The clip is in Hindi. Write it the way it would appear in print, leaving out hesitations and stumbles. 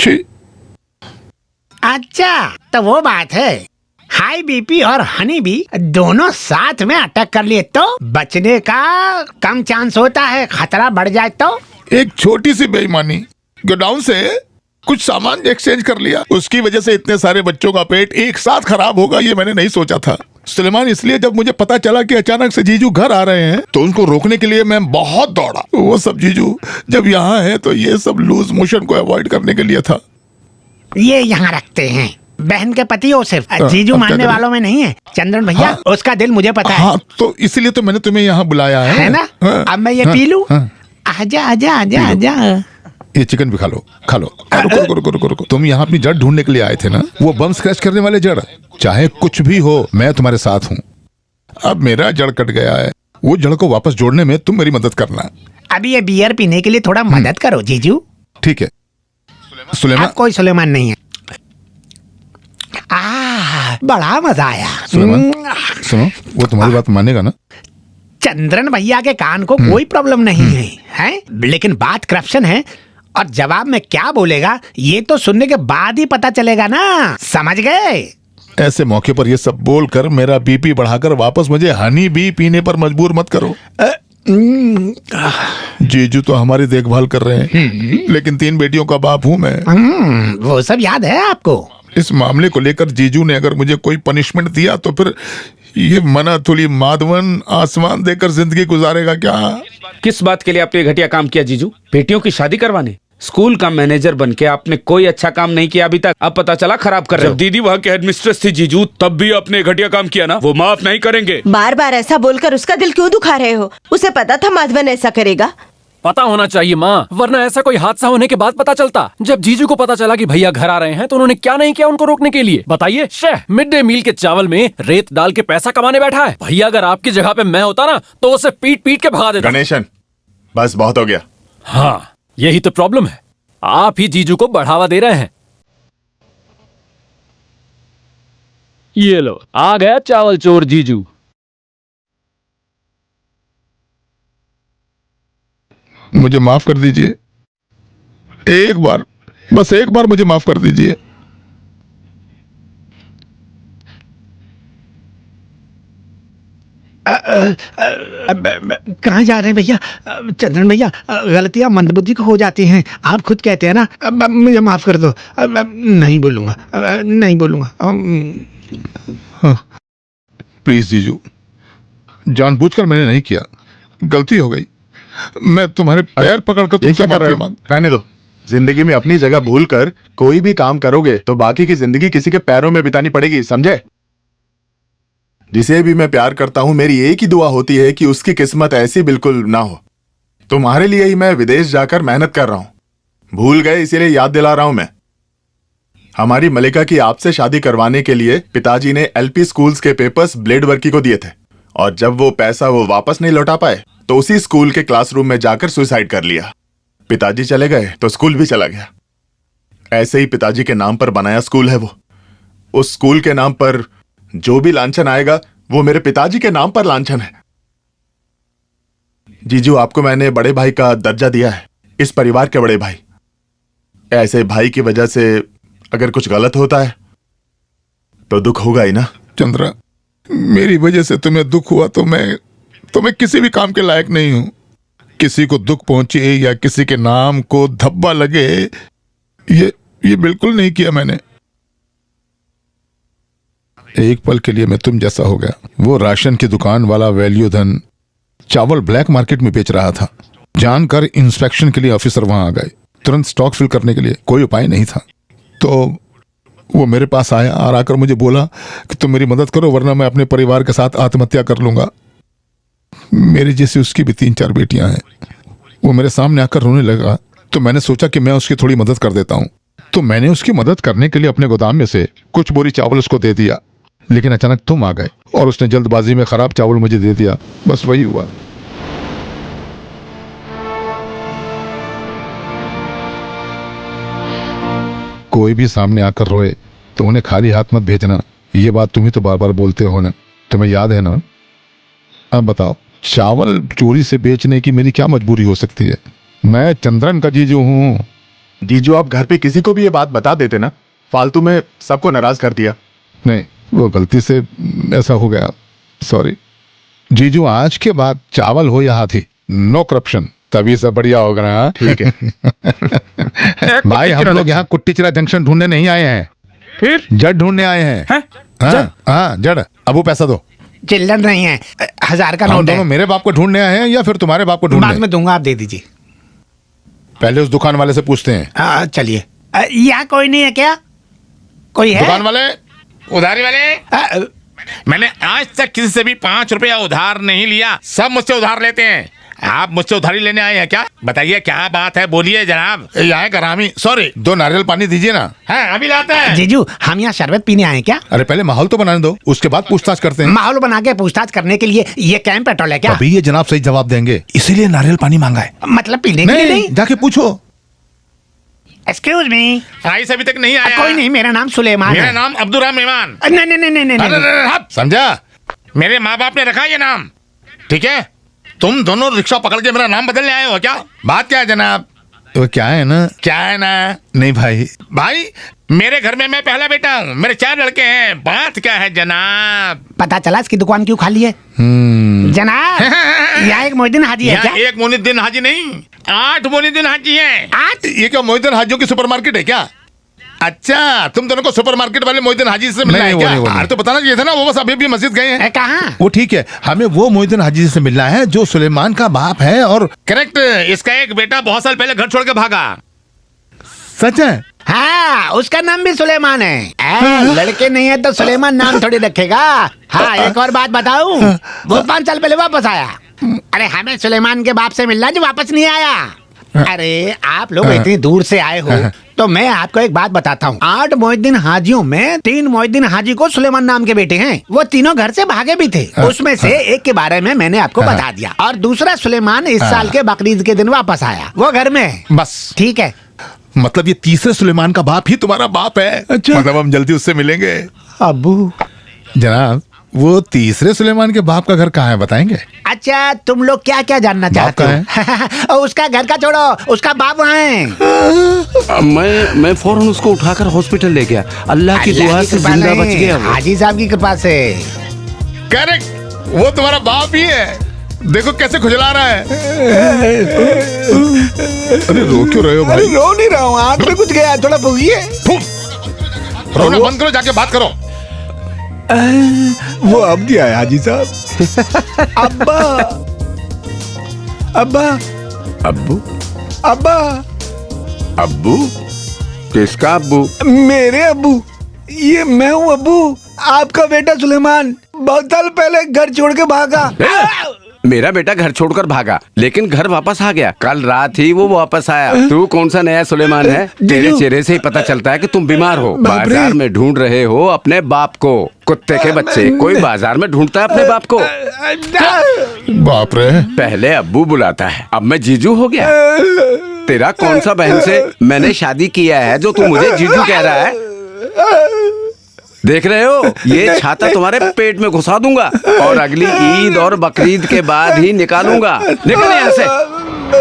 छी। अच्छा तो वो बात है, हाई बीपी और हनी बी दोनों साथ में अटैक कर लिए तो बचने का कम चांस होता है, खतरा बढ़ जाए तो। एक छोटी सी बेईमानी, गोडाउन से कुछ सामान एक्सचेंज कर लिया, उसकी वजह से इतने सारे बच्चों का पेट एक साथ खराब होगा ये मैंने नहीं सोचा था सुलेमान। इसलिए जब मुझे पता चला कि अचानक से जीजू घर आ रहे हैं तो उनको रोकने के लिए मैं बहुत दौड़ा। वो सब जीजू जब यहाँ है तो ये सब लूज मोशन को अवॉइड करने के लिए था। ये यहाँ रखते हैं, बहन के पति हो सिर्फ, जीजू मानने वालों में नहीं है। चंद्रन भैया, हाँ, उसका दिल मुझे पता है। हाँ, तो इसीलिए तो मैंने तुम्हें यहाँ बुलाया है ना? हाँ, अब मैं ये हाँ, पी लूं? हाँ, आजा आजा आजा आजा। ये चिकन भी खा लो, खा लो। रुको रुको रुको रुको रुको, तुम यहाँ अपनी जड़ ढूंढने के लिए आए थे ना, वो बम स्क्रैच करने वाले जड़। चाहे कुछ भी हो मैं तुम्हारे साथ हूँ। अब मेरा जड़ कट गया है, वो जड़ को वापस जोड़ने में तुम मेरी मदद करना। अभी ये बियर पीने के लिए थोड़ा मदद करो जीजू। ठीक है सुलेमान। कोई सुलेमान नहीं है। बड़ा मजा आया। सुलेमान सुनो, वो तुम्हारी बात मानेगा ना? चंद्रन भैया के कान को कोई प्रॉब्लम नहीं है, हैं? लेकिन बात करप्शन है और जवाब में क्या बोलेगा ये तो सुनने के बाद ही पता चलेगा ना, समझ गए? ऐसे मौके पर ये सब बोलकर मेरा बीपी बढ़ाकर वापस मुझे हनी बी पीने पर मजबूर मत करो। जीजू तो हमारी देखभाल कर रहे हैं, लेकिन 3 बेटियों का बाप हूँ मैं। वो सब याद है आपको? इस मामले को लेकर जीजू ने अगर मुझे कोई पनिशमेंट दिया तो फिर ये मना थोड़ी माधवन आसमान देकर जिंदगी गुजारेगा क्या? किस बात के लिए आपने घटिया काम किया जीजू? बेटियों की शादी करवाने? स्कूल का मैनेजर बनके आपने कोई अच्छा काम नहीं किया अभी तक, अब पता चला खराब कर रहे हो। जब दीदी वहाँ के हेडमिस्ट्रेस थी जीजू, तब भी आपने घटिया काम किया ना, वो माफ नहीं करेंगे। बार बार ऐसा बोलकर उसका दिल क्यों दुखा रहे हो? उसे पता था माधवन ऐसा करेगा। पता होना चाहिए माँ, वरना ऐसा कोई हादसा होने के बाद पता चलता। जब जीजू को पता चला कि भैया घर आ रहे हैं तो उन्होंने क्या नहीं किया उनको रोकने के लिए, बताइए। मिड डे मील के चावल में रेत डाल के पैसा कमाने बैठा है। भैया अगर आपकी जगह पे मैं होता ना तो उसे पीट पीट के भगा देता। गणेशन, बस बहुत हो गया। हाँ, यही तो प्रॉब्लम है, आप ही जीजू को बढ़ावा दे रहे हैं। ये लो, आ गया चावल चोर जीजू। मुझे माफ कर दीजिए, एक बार, बस एक बार मुझे माफ कर दीजिए। कहाँ जा रहे हैं भैया? चंद्रन भैया, गलतियां मंदबुद्धि को हो जाती हैं, आप खुद कहते हैं ना। मुझे माफ कर दो। नहीं बोलूंगा, नहीं बोलूंगा। प्लीज जीजू, जानबूझकर मैंने नहीं किया, गलती हो गई। मैं तुम्हारे पैर पकड़कर तुमसे माफी मांग। रहने दो, जिंदगी में अपनी जगह भूलकर कोई भी काम करोगे तो बाकी की जिंदगी किसी के पैरों में बितानी पड़ेगी, समझे? जिसे भी मैं प्यार करता हूं, मेरी एक ही दुआ होती है कि उसकी किस्मत ऐसी बिल्कुल ना हो। तुम्हारे लिए ही मैं विदेश जाकर मेहनत कर रहा हूं। भूल गए इसीलिए याद दिला रहा हूं मैं। हमारी मलिका की आपसे शादी करवाने के लिए पिताजी ने एलपी स्कूल्स के पेपर्स ब्लेड वर्की को दिए थे, और जब वो पैसा वो वापस नहीं लौटा पाए तो उसी स्कूल के क्लासरूम में जाकर सुसाइड कर लिया। पिताजी चले गए तो स्कूल भी चला गया। ऐसे ही पिताजी के नाम पर बनाया स्कूल है वो। उस स्कूल के नाम पर जो भी लांछन आएगा वो मेरे पिताजी के नाम पर लांछन है। जीजू, आपको मैंने बड़े भाई का दर्जा दिया है, इस परिवार के बड़े भाई। ऐसे भाई की वजह से अगर कुछ गलत होता है तो दुख होगा ही ना। चंद्रा, मेरी वजह से तुम्हें दुख हुआ तो मैं किसी भी काम के लायक नहीं हूं। किसी को दुख पहुंचे या किसी के नाम को धब्बा लगे, ये बिल्कुल नहीं किया मैंने। एक पल के लिए मैं तुम जैसा हो गया। वो राशन की दुकान वाला वैल्यू धन चावल ब्लैक मार्केट में बेच रहा था। जानकर इंस्पेक्शन के लिए ऑफिसर वहां आ गए। तुरंत स्टॉक फिल करने के लिए कोई उपाय नहीं था, तो वो मेरे पास आया और आकर मुझे बोला कि तुम मेरी मदद करो वरना मैं अपने परिवार के साथ आत्महत्या कर लूंगा। मेरी जैसी उसकी भी 3-4 बेटियां हैं। वो मेरे सामने आकर रोने लगा तो मैंने सोचा कि मैं उसकी थोड़ी मदद कर देता हूं। तो मैंने उसकी मदद करने के लिए अपने गोदाम में से कुछ बोरी चावल उसको दे दिया, लेकिन अचानक तुम आ गए और उसने जल्दबाजी में खराब चावल मुझे दे दिया। बस वही हुआ। कोई भी सामने आकर रोए तो उन्हें खाली हाथ मत भेजना। ये बात तुम ही तो बार बार बोलते हो ना, तुम्हें याद है ना? अब बताओ, चावल चोरी से बेचने की मेरी क्या मजबूरी हो सकती है? मैं चंद्रन का जीजू हूं, जीजू आप घर पे किसी को भी ये बात बता देते ना, फालतू में सबको नाराज कर दिया। नहीं, वो गलती से ऐसा हो गया, सॉरी। जीजू आज के बाद चावल हो या हाथी, नो करप्शन, तभी सब बढ़िया होगा ना। ठीक है। भाई हम लोग यहाँ कुट्टीचिरा जंक्शन ढूंढने नहीं आए हैं, फिर जड़ ढूंढने आए हैं। हाँ जड़। अबू पैसा दो। चिल्ड्रन नहीं है, 1000 का हम नोट दोनों है। मेरे बाप को ढूंढने आए हैं या फिर तुम्हारे बाप को बाद ढूंढने? में दूंगा, आप दे दीजिए। पहले उस दुकान वाले से पूछते हैं। चलिए। यहाँ कोई नहीं है क्या? कोई है? दुकान वाले, उधारी वाले, अ, मैंने आज तक किसी से भी 5 रुपया उधार नहीं लिया, सब मुझसे उधार लेते हैं। आप मुझसे उधारी लेने आए हैं क्या? बताइए क्या बात है, बोलिए जनाब। यहाँ करामी, सॉरी, 2 नारियल पानी दीजिए ना। हाँ अभी लाते हैं। जीजू हम यहाँ शरबत पीने आए हैं क्या? अरे पहले माहौल तो बनाने दो, उसके बाद पूछताछ करते हैं। माहौल बना के पूछताछ करने के लिए ये कैंप पेट्रोल है क्या? अभी ये जनाब सही जवाब देंगे, इसीलिए नारियल पानी मांगा है। मतलब पीने के लिए नहीं? जाके पूछो। Excuse me. राइस अभी तक नहीं आया। कोई नहीं, मेरा नाम सुलेमान मेरा है। नाम अब्दुर्रहमान मेहमान। नहीं नहीं नहीं नहीं नहीं, अरे, नहीं। अरे, हट। समझा? मेरे माँ बाप ने रखा ये नाम, ठीक है? तुम दोनों रिक्शा पकड़ के मेरा नाम बदलने आए हो क्या? बात क्या है जनाब? वो क्या है ना, क्या है ना? नहीं भाई, भाई मेरे घर में मैं पहला बेटा हूँ, मेरे 4 लड़के हैं। बात क्या है जनाब? पता चला इसकी दुकान क्यों खाली है? जनाब यहाँ एक मोहिद्दीन हाजी है क्या? यहाँ एक मोहिद्दीन हाजी नहीं, 8 मोहिद्दीन हाजी हैं। 8? ये क्या मोहिद्दीन हाजियों की सुपरमार्केट है क्या? अच्छा, तुम दोनों को सुपरमार्केट वाले मोहिद्दीन हाजी से मिलना है क्या? अरे तो बताना चाहिए था ना, वो बस अभी भी मस्जिद गए हैं। कहाँ? वो ठीक है, हमें वो मोहिद्दीन हाजी से मिलना है जो सुलेमान का बाप है। और करेक्ट, इसका एक बेटा बहुत साल पहले घर छोड़ के भागा। सच है? हाँ, उसका नाम भी सुलेमान है। लड़के नहीं है तो सुलेमान नाम थोड़ी रखेगा। हाँ, एक और बात बताऊं, वो 5 साल पहले वापस आया। अरे हमें सुलेमान के बाप से मिलना जो वापस नहीं आया। अरे आप लोग इतनी दूर से आए हो तो मैं आपको एक बात बताता हूँ। 8 मोहिद्दीन हाजियों में 3 मोहिद्दीन हाजी को सुलेमान नाम के बेटे हैं। वो तीनों घर से भागे भी थे। उसमें से एक के बारे में मैंने आपको बता दिया, और दूसरा सुलेमान इस साल के बकरीद के दिन वापस आया। वो घर में है। बस ठीक है। मतलब ये तीसरे सुलेमान का बाप ही तुम्हारा बाप है? अच्छा। मतलब हम जल्दी उससे मिलेंगे। अब्बू जनाब, वो तीसरे सुलेमान के बाप का घर कहाँ है, बताएंगे? अच्छा, तुम लोग क्या क्या जानना बाप चाहते हो? उसका घर का छोड़ो, उसका बाप वहाँ है। मैं फौरन उसको उठाकर हॉस्पिटल ले गया। अल्लाह की दुआ से कृपा जिंदा नहीं, बच गया वो। हाजी साहब की कृपा से। करेक्ट, वो तुम्हारा बाप ही है। देखो कैसे खुजला रहा है। अरे रो क्यों रहे हो भाई? रो नहीं रहा हूँ, आँख में कुछ गया, थोड़ा भूगिए। रोना बंद करो, जाके बात करो। वो अब दिया है हाजी साहब। अब्बा, अब्बा, अब्बू? अब्बा, अब्बू? किसका अब्बू? मेरे अब्बू। ये मैं हूँ अब्बू, आपका बेटा सुलेमान। बहुत साल पहले घर छोड़ के भागा। मेरा बेटा घर छोड़कर भागा, लेकिन घर वापस आ गया। कल रात ही वो वापस आया। तू कौन सा नया सुलेमान है? तेरे चेहरे से ही पता चलता है कि तुम बीमार हो। बाजार में ढूंढ रहे हो अपने बाप को। कुत्ते के बच्चे, कोई बाजार में ढूंढता है अपने बाप को? बाप रे। पहले अब्बू बुलाता है, अब मैं जीजू हो गया। तेरा कौन सा बहन से मैंने शादी किया है जो तू मुझे जीजू कह रहा है? देख रहे हो, ये छाता तुम्हारे पेट में घुसा दूंगा और अगली ईद और बकरीद के बाद ही निकालूंगा। निकल यहाँ से।